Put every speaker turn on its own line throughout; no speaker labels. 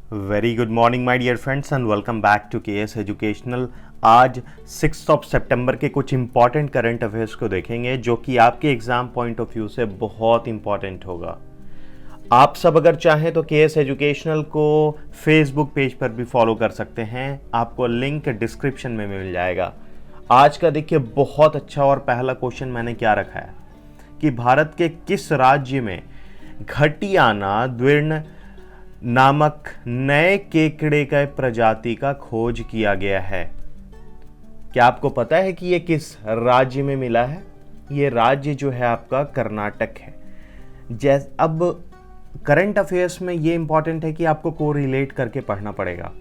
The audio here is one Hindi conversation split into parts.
Very good morning my dear friends and welcome back to KS educational. आज 6 सितंबर के कुछ इंपॉर्टेंट करंट अफेयर्स को देखेंगे जो कि आपके एग्जाम पॉइंट ऑफ व्यू से बहुत इंपॉर्टेंट होगा। आप सब अगर चाहें तो केएस एजुकेशनल को फेसबुक पेज पर भी फॉलो कर सकते हैं, आपको लिंक डिस्क्रिप्शन में मिल जाएगा। आज का देखिए बहुत अच्छा और पहला क्वेश्चन मैंने क्या रखा है कि भारत के किस राज्य में घटियाना द्विर्ण नामक नए केकड़े का प्रजाति का खोज किया गया है। क्या आपको पता है कि ये किस राज्य में मिला है? ये राज्य जो है आपका कर्नाटक है। अब करंट अफेयर्स में ये इंपॉर्टेंट है कि आपको को रिलेट करके पढ़ना पड़ेगा।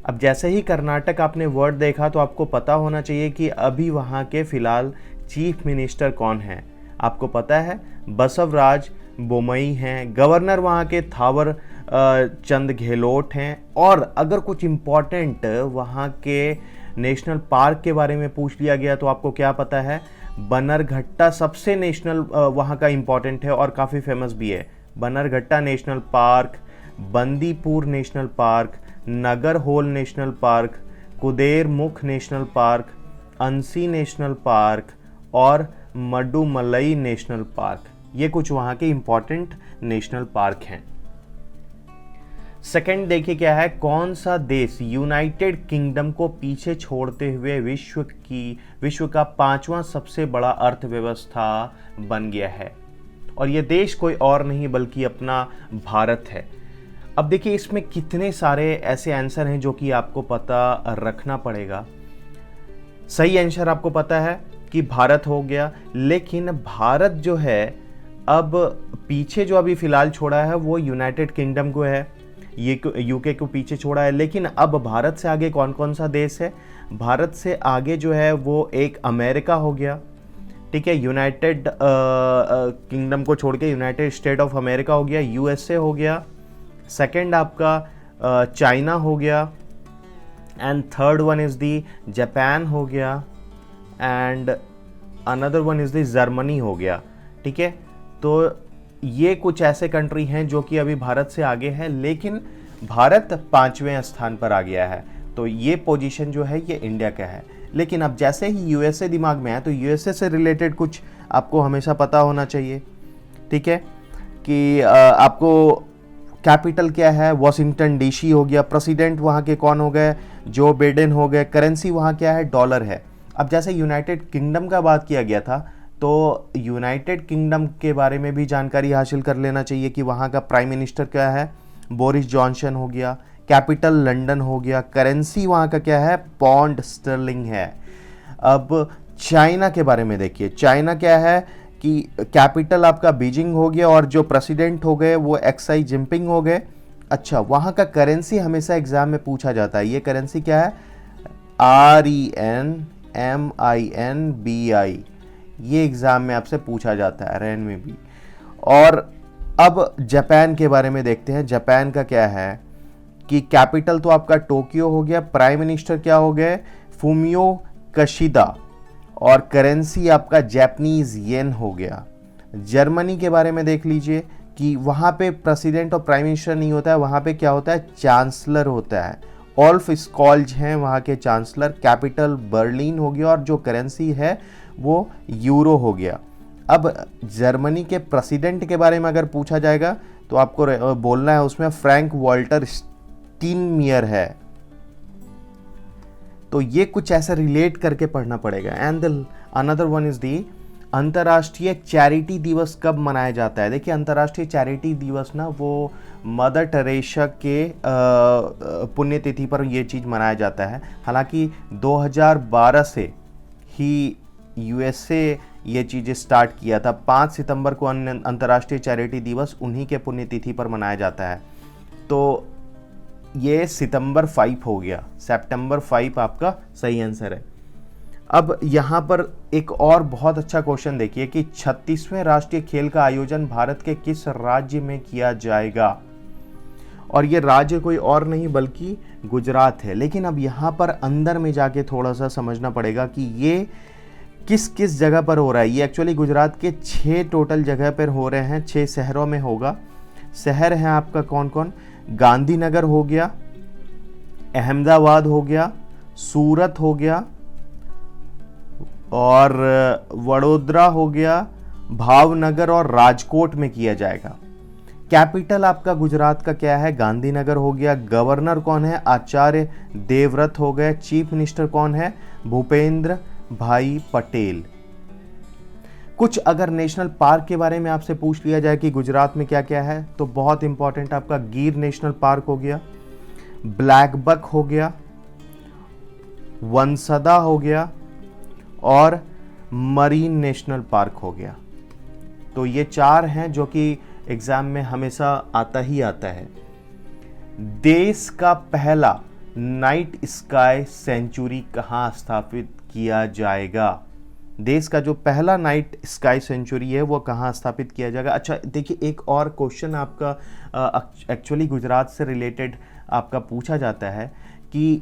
अब जैसे ही कर्नाटक आपने वर्ड देखा तो आपको पता होना चाहिए कि अभी वहाँ के फिलहाल चीफ मिनिस्टर कौन है। आपको पता है बसवराज बोमई हैं, गवर्नर वहाँ के थावर चंद गहलोत हैं। और अगर कुछ इम्पॉर्टेंट वहाँ के नेशनल पार्क के बारे में पूछ लिया गया तो आपको क्या पता है? बन्नरघट्टा सबसे नेशनल वहाँ का इम्पॉर्टेंट है और काफ़ी फेमस भी है। Bannerghatta national park, Bandipur national park, Nagarhole national park, Kudremukh national park, Anshi national park और मडुमलई नेशनल पार्क। ये कुछ वहाँ के इम्पॉर्टेंट नेशनल पार्क हैं। सेकंड देखिए क्या है, कौन सा देश यूनाइटेड किंगडम को पीछे छोड़ते हुए विश्व का 5वां सबसे बड़ा अर्थव्यवस्था बन गया है? और ये देश कोई और नहीं बल्कि अपना भारत है। अब देखिए इसमें कितने सारे ऐसे आंसर हैं जो कि आपको पता रखना पड़ेगा। सही आंसर आपको पता है कि भारत हो गया, लेकिन भारत जो है अब पीछे जो अभी फिलहाल छोड़ा है वो यूनाइटेड किंगडम को है, ये यूके को पीछे छोड़ा है। लेकिन अब भारत से आगे कौन कौन सा देश है? भारत से आगे जो है वो एक अमेरिका हो गया, ठीक है, यूनाइटेड किंगडम को छोड़ के यूनाइटेड स्टेट ऑफ अमेरिका हो गया, यूएसए हो गया। सेकंड आपका चाइना हो गया and third one is the Japan हो गया and another one is the Germany हो गया, ठीक है। तो ये कुछ ऐसे कंट्री हैं जो कि अभी भारत से आगे है, लेकिन भारत 5वें स्थान पर आ गया है। तो ये पोजीशन जो है ये इंडिया का है। लेकिन अब जैसे ही यूएसए दिमाग में है तो यूएसए से रिलेटेड कुछ आपको हमेशा पता होना चाहिए, ठीक है, कि आपको कैपिटल क्या है? वॉशिंगटन डीसी हो गया। प्रेसिडेंट वहाँ के कौन हो गए? जो बाइडेन हो गए। करेंसी वहाँ क्या है? डॉलर है। अब जैसे यूनाइटेड किंगडम का बात किया गया था तो यूनाइटेड किंगडम के बारे में भी जानकारी हासिल कर लेना चाहिए कि वहाँ का प्राइम मिनिस्टर क्या है? बोरिस जॉनसन हो गया। कैपिटल लंदन हो गया। करेंसी वहाँ का क्या है? पाउंड स्टर्लिंग है। अब चाइना के बारे में देखिए, चाइना क्या है कि कैपिटल आपका बीजिंग हो गया और जो प्रेसिडेंट हो गए वो एक्साई जिनपिंग हो गए। अच्छा, वहाँ का करेंसी हमेशा एग्जाम में पूछा जाता है। ये करेंसी क्या है? RENMINBI। ये एग्जाम में आपसे पूछा जाता है, रेन में भी। और अब जापान के बारे में देखते हैं। जापान का क्या है कि कैपिटल तो आपका टोक्यो हो गया, प्राइम मिनिस्टर क्या हो गए? फूमियो किशिदा, और करेंसी आपका जापानीज येन हो गया। जर्मनी के बारे में देख लीजिए कि वहाँ पे प्रेसिडेंट और प्राइम मिनिस्टर नहीं होता है, वहाँ पे क्या होता है? चांसलर होता है। ओल्फ स्कॉल्ज हैं वहाँ के चांसलर। कैपिटल बर्लिन हो गया और जो करेंसी है वो यूरो हो गया। अब जर्मनी के प्रेसिडेंट के बारे में अगर पूछा जाएगा तो आपको बोलना है उसमें फ्रैंक वॉल्टर स्टीनमियर है। तो ये कुछ ऐसा रिलेट करके पढ़ना पड़ेगा। And another one is the अंतर्राष्ट्रीय चैरिटी दिवस कब मनाया जाता है? देखिए अंतर्राष्ट्रीय चैरिटी दिवस ना वो मदर टेरेसा के पुण्यतिथि पर ये चीज़ मनाया जाता है। हालांकि 2012 से ही यूएसए ये चीज़ें स्टार्ट किया था। 5 सितंबर को अंतर्राष्ट्रीय चैरिटी दिवस उन्हीं के पुण्यतिथि पर मनाया जाता है। तो ये सितंबर 5 हो गया, सितंबर 5 आपका सही आंसर है। अब यहाँ पर एक और बहुत अच्छा क्वेश्चन देखिए कि 36वें राष्ट्रीय खेल का आयोजन भारत के किस राज्य में किया जाएगा? और ये राज्य कोई और नहीं बल्कि गुजरात है। लेकिन अब यहाँ पर अंदर में जाके थोड़ा सा समझना पड़ेगा कि ये किस किस जगह पर हो रहा है। ये एक्चुअली गुजरात के 6 टोटल जगह पर हो रहे हैं, 6 शहरों में होगा। शहर हैं आपका कौन कौन? गांधीनगर हो गया, अहमदाबाद हो गया, सूरत हो गया और वडोदरा हो गया, भावनगर और राजकोट में किया जाएगा। कैपिटल आपका गुजरात का क्या है? गांधीनगर हो गया। गवर्नर कौन है? आचार्य देवव्रत हो गए। चीफ मिनिस्टर कौन है? भूपेंद्र भाई पटेल। कुछ अगर नेशनल पार्क के बारे में आपसे पूछ लिया जाए कि गुजरात में क्या क्या है, तो बहुत इंपॉर्टेंट आपका गिर नेशनल पार्क हो गया, ब्लैक बक हो गया, वंसदा हो गया और मरीन नेशनल पार्क हो गया। तो ये 4 हैं जो कि एग्जाम में हमेशा आता ही आता है। देश का पहला नाइट स्काई सेंचुरी कहाँ स्थापित किया जाएगा? देश का जो पहला नाइट स्काई सेंचुरी है वो कहाँ स्थापित किया जाएगा? अच्छा देखिए, एक और क्वेश्चन आपका एक्चुअली गुजरात से रिलेटेड आपका पूछा जाता है कि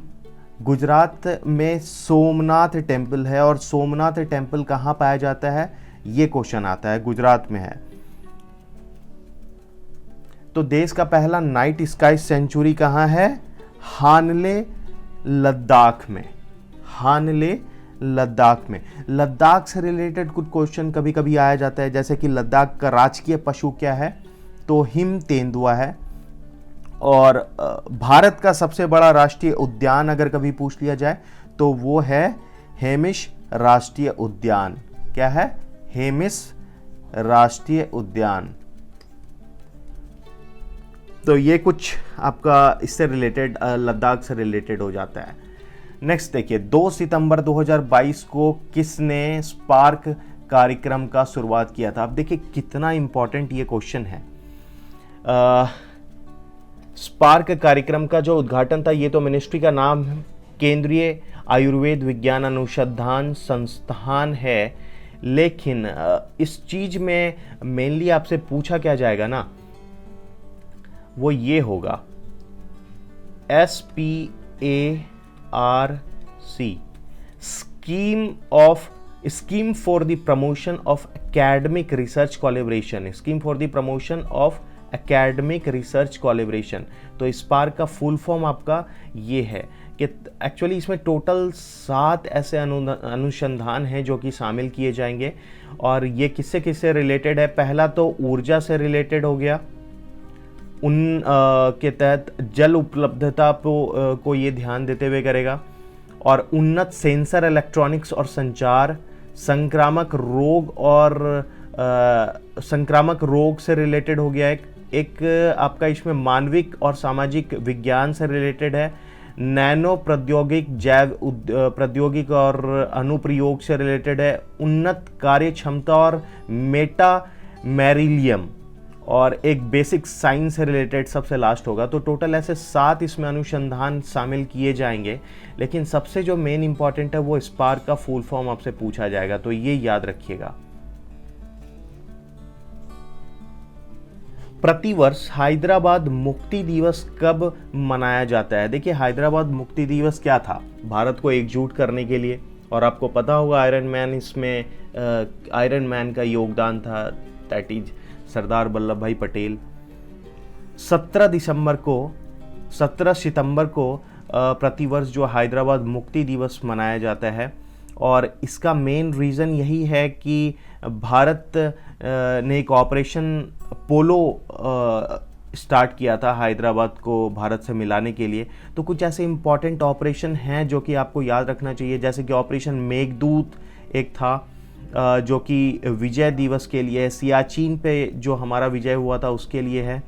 गुजरात में सोमनाथ टेम्पल है और सोमनाथ टेम्पल कहाँ पाया जाता है? ये क्वेश्चन आता है, गुजरात में है। तो देश का पहला नाइट स्काई सेंचुरी कहाँ है? हानले लद्दाख में। हानले लद्दाख में। लद्दाख से रिलेटेड कुछ क्वेश्चन कभी कभी आया जाता है, जैसे कि लद्दाख का राजकीय पशु क्या है? तो हिम तेंदुआ है। और भारत का सबसे बड़ा राष्ट्रीय उद्यान अगर कभी पूछ लिया जाए तो वो है हेमिश राष्ट्रीय उद्यान। क्या है? हेमिश राष्ट्रीय उद्यान। तो ये कुछ आपका इससे रिलेटेड लद्दाख से रिलेटेड हो जाता है। नेक्स्ट देखिए, 2 सितंबर 2022 को किसने स्पार्क कार्यक्रम का शुरुआत किया था? अब देखिए कितना इंपॉर्टेंट ये क्वेश्चन है। स्पार्क कार्यक्रम का जो उद्घाटन था, ये तो मिनिस्ट्री का नाम केंद्रीय आयुर्वेद विज्ञान अनुसंधान संस्थान है, लेकिन इस चीज में मेनली आपसे पूछा क्या जाएगा ना, वो ये होगा SPARC, scheme for the promotion of academic research collaboration. Scheme for the promotion of academic research collaboration. तो स्पार्क का फुल फॉर्म आपका ये है कि एक्चुअली इसमें टोटल 7 ऐसे अनुसंधान हैं जो कि शामिल किए जाएंगे। और ये किससे किससे रिलेटेड है? पहला तो ऊर्जा से रिलेटेड हो गया, उन के तहत जल उपलब्धता को ये ध्यान देते हुए करेगा। और उन्नत सेंसर, इलेक्ट्रॉनिक्स और संचार, संक्रामक रोग और संक्रामक रोग से रिलेटेड हो गया। एक आपका इसमें मानविक और सामाजिक विज्ञान से रिलेटेड है। नैनो प्रौद्योगिक, जैव प्रौद्योगिक और अनुप्रयोग से रिलेटेड है। उन्नत कार्य क्षमता और मेटा मैरिलियम, और एक बेसिक साइंस से रिलेटेड सबसे लास्ट होगा। तो टोटल ऐसे 7 इसमें अनुसंधान शामिल किए जाएंगे, लेकिन सबसे जो मेन इंपॉर्टेंट है वो स्पार्क का फुल फॉर्म आपसे पूछा जाएगा, तो ये याद रखिएगा। प्रतिवर्ष हैदराबाद मुक्ति दिवस कब मनाया जाता है? देखिए, हैदराबाद मुक्ति दिवस क्या था? भारत को एकजुट करने के लिए, और आपको पता होगा आयरन मैन, इसमें आयरन मैन का योगदान था, दैट इज सरदार वल्लभ भाई पटेल। 17 सितंबर को प्रतिवर्ष जो हैदराबाद मुक्ति दिवस मनाया जाता है, और इसका मेन रीज़न यही है कि भारत ने एक ऑपरेशन पोलो स्टार्ट किया था हैदराबाद को भारत से मिलाने के लिए। तो कुछ ऐसे इंपॉर्टेंट ऑपरेशन हैं जो कि आपको याद रखना चाहिए, जैसे कि ऑपरेशन मेघदूत एक था जो कि विजय दिवस के लिए है, सियाचिन पे जो हमारा विजय हुआ था उसके लिए है।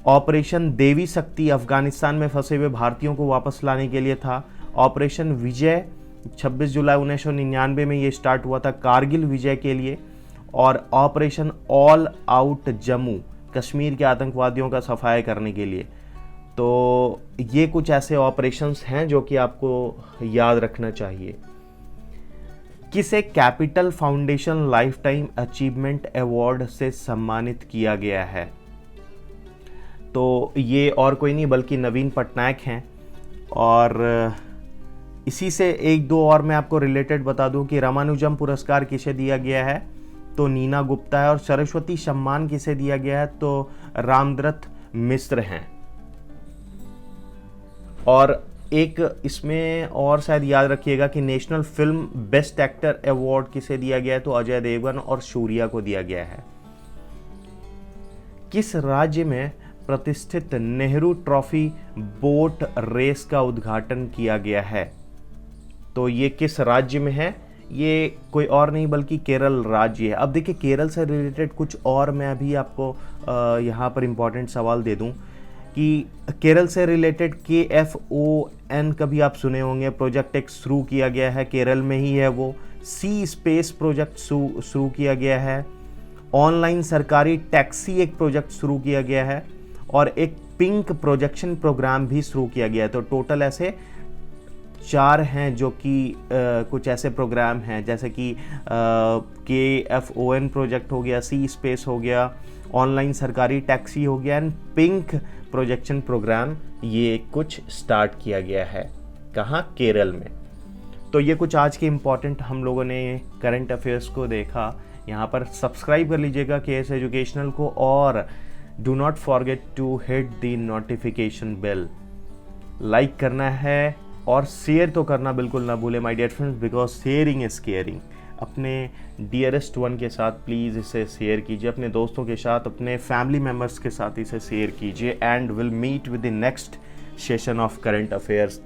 ऑपरेशन देवी शक्ति अफगानिस्तान में फंसे हुए भारतीयों को वापस लाने के लिए था। ऑपरेशन विजय 26 जुलाई 1999 में ये स्टार्ट हुआ था कारगिल विजय के लिए। और operation all out Jammu, Kashmir के आतंकवादियों का सफाया करने के लिए। तो ये कुछ ऐसे ऑपरेशंस हैं जो कि आपको याद रखना चाहिए। किसे capital foundation life time achievement award से सम्मानित किया गया है? तो ये और कोई नहीं बल्कि नवीन पटनायक हैं। और इसी से 1-2 और मैं आपको रिलेटेड बता दूं कि रामानुजम पुरस्कार किसे दिया गया है? तो नीना गुप्ता है। और सरस्वती सम्मान किसे दिया गया है? तो रामदत्त मिश्र हैं। और एक इसमें और शायद याद रखिएगा कि national film best actor award किसे दिया गया है, तो अजय देवगन और सूर्या को दिया गया है। किस राज्य में प्रतिष्ठित नेहरू ट्रॉफी बोट रेस का उद्घाटन किया गया है? तो ये किस राज्य में है? ये कोई और नहीं बल्कि केरल राज्य है। अब देखिए, केरल से रिलेटेड कुछ और मैं अभी आपको यहाँ पर इम्पोर्टेंट सवाल दे दूँ कि केरल से रिलेटेड KFON कभी आप सुने होंगे, प्रोजेक्ट एक शुरू किया गया है, केरल में ही है वो। सी स्पेस प्रोजेक्ट शुरू किया गया है। ऑनलाइन सरकारी टैक्सी एक प्रोजेक्ट शुरू किया गया है, और एक पिंक प्रोजेक्शन प्रोग्राम भी शुरू किया गया है। तो टोटल ऐसे 4 हैं जो कि कुछ ऐसे प्रोग्राम हैं, जैसे कि KFON प्रोजेक्ट हो गया, सी स्पेस हो गया, ऑनलाइन सरकारी टैक्सी हो गया, एंड पिंक प्रोजेक्शन प्रोग्राम, ये कुछ स्टार्ट किया गया है। कहाँ? केरल में। तो ये कुछ आज के इम्पॉर्टेंट हम लोगों ने करंट अफेयर्स को देखा। यहाँ पर सब्सक्राइब कर लीजिएगा KS एजुकेशनल को, और do not forget to hit the notification bell. Like करना है और शेयर तो करना बिल्कुल ना भूलें my dear friends, because sharing is caring. अपने डियरेस्ट वन के साथ प्लीज़ इसे शेयर कीजिए, अपने दोस्तों के साथ, अपने फैमिली मेम्बर्स के साथ इसे शेयर कीजिए, and will meet with the next session of current affairs.